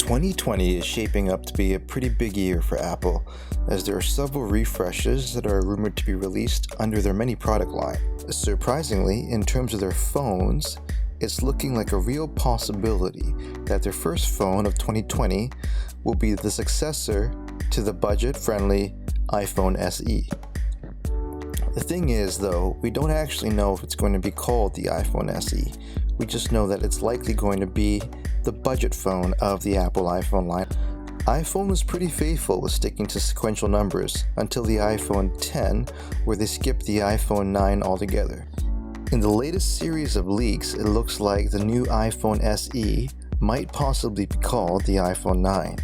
2020 is shaping up to be a pretty big year for Apple, as there are several refreshes that are rumored to be released under their many product line. Surprisingly, in terms of their phones, it's looking like a real possibility that their first phone of 2020 will be the successor to the budget-friendly iPhone SE. The thing is, though, we don't actually know if it's going to be called the iPhone SE. We just know that it's likely going to be the budget phone of the Apple iPhone line. iPhone was pretty faithful with sticking to sequential numbers until the iPhone X, where they skipped the iPhone 9 altogether. In the latest series of leaks, it looks like the new iPhone SE might possibly be called the iPhone 9.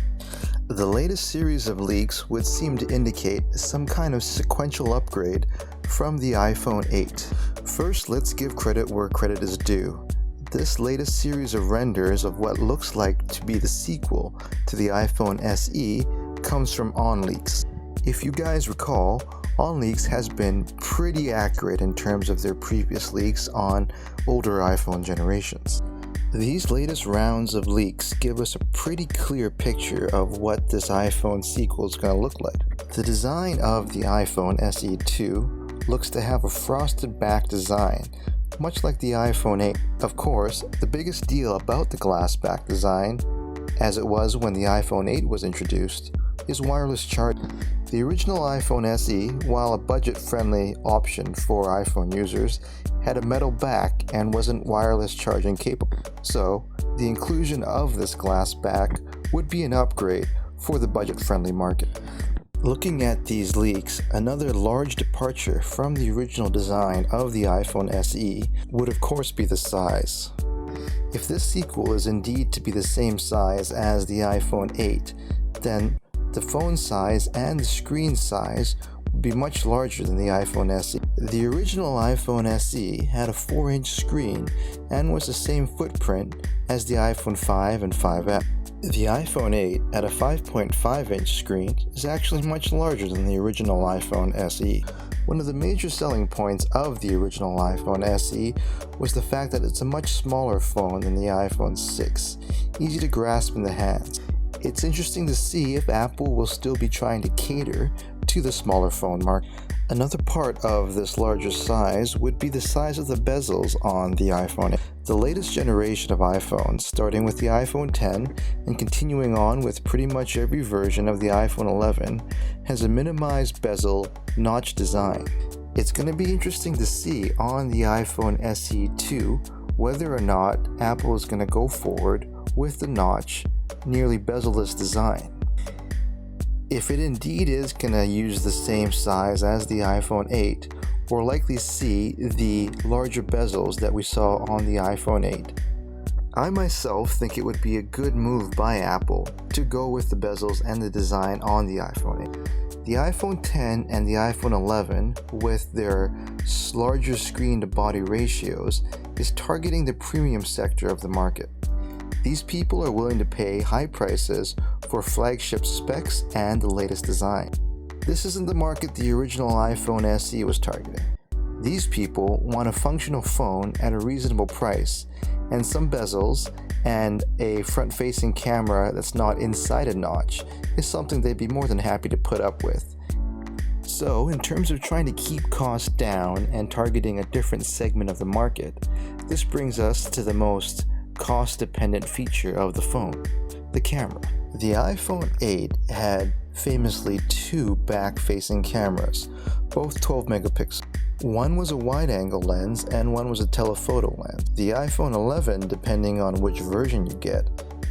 The latest series of leaks would seem to indicate some kind of sequential upgrade from the iPhone 8. First, let's give credit where credit is due. This latest series of renders of what looks like to be the sequel to the iPhone SE comes from OnLeaks. If you guys recall, OnLeaks has been pretty accurate in terms of their previous leaks on older iPhone generations. These latest rounds of leaks give us a pretty clear picture of what this iPhone sequel is going to look like. The design of the iPhone SE2 looks to have a frosted back design, much like the iPhone 8. Of course, the biggest deal about the glass back design, as it was when the iPhone 8 was introduced, is wireless charging. The original iPhone SE, while a budget-friendly option for iPhone users, had a metal back and wasn't wireless charging capable. So, the inclusion of this glass back would be an upgrade for the budget-friendly market. Looking at these leaks, another large departure from the original design of the iPhone SE would of course be the size. If this sequel is indeed to be the same size as the iPhone 8, then the phone size and the screen size would be much larger than the iPhone SE. The original iPhone SE had a 4-inch screen and was the same footprint as the iPhone 5 and 5S. The iPhone 8 at a 5.5-inch screen is actually much larger than the original iPhone SE. One of the major selling points of the original iPhone SE was the fact that it's a much smaller phone than the iPhone 6, easy to grasp in the hands. It's interesting to see if Apple will still be trying to cater to the smaller phone market. Another part of this larger size would be the size of the bezels on the iPhone 8. The latest generation of iPhones, starting with the iPhone X and continuing on with pretty much every version of the iPhone 11, has a minimized bezel Knotch Design. It's going to be interesting to see on the iPhone SE2 whether or not Apple is going to go forward with the notch, nearly bezel-less design. If it indeed is going to use the same size as the iPhone 8, we'll likely see the larger bezels that we saw on the iPhone 8. I myself think it would be a good move by Apple to go with the bezels and the design on the iPhone 8. The iPhone X and the iPhone 11, with their larger screen-to-body ratios, is targeting the premium sector of the market. These people are willing to pay high prices for flagship specs and the latest design. This isn't the market the original iPhone SE was targeting. These people want a functional phone at a reasonable price, and some bezels and a front-facing camera that's not inside a notch is something they'd be more than happy to put up with. So, in terms of trying to keep costs down and targeting a different segment of the market, this brings us to the most cost-dependent feature of the phone, the camera. The iPhone 8 had famously two back-facing cameras, both 12 megapixels. One was a wide-angle lens and one was a telephoto lens. The iPhone 11, depending on which version you get,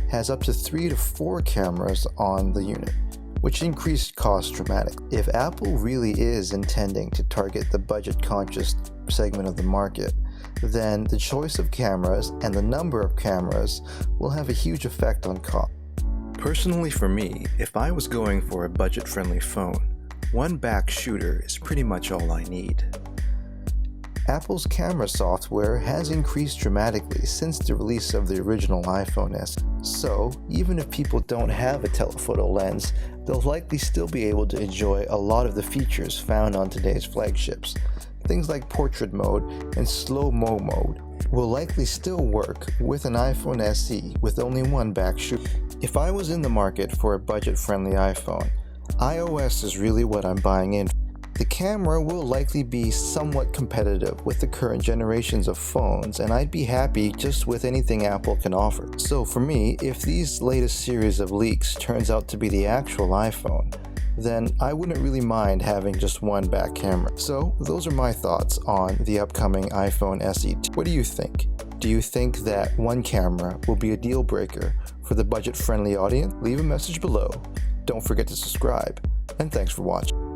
has up to 3 to 4 cameras on the unit, which increased costs dramatically. If Apple really is intending to target the budget-conscious segment of the market, then the choice of cameras and the number of cameras will have a huge effect on cost. Personally for me, if I was going for a budget-friendly phone, one back shooter is pretty much all I need. Apple's camera software has increased dramatically since the release of the original iPhone SE. So, even if people don't have a telephoto lens, they'll likely still be able to enjoy a lot of the features found on today's flagships. Things like portrait mode and slow-mo mode will likely still work with an iPhone SE with only one back shoot. If I was in the market for a budget-friendly iPhone, iOS is really what I'm buying in. The camera will likely be somewhat competitive with the current generations of phones, and I'd be happy just with anything Apple can offer. So for me, if these latest series of leaks turns out to be the actual iPhone, then I wouldn't really mind having just one back camera. So those are my thoughts on the upcoming iPhone SE. What do you think? Do you think that one camera will be a deal breaker for the budget-friendly audience? Leave a message below. Don't forget to subscribe, and thanks for watching.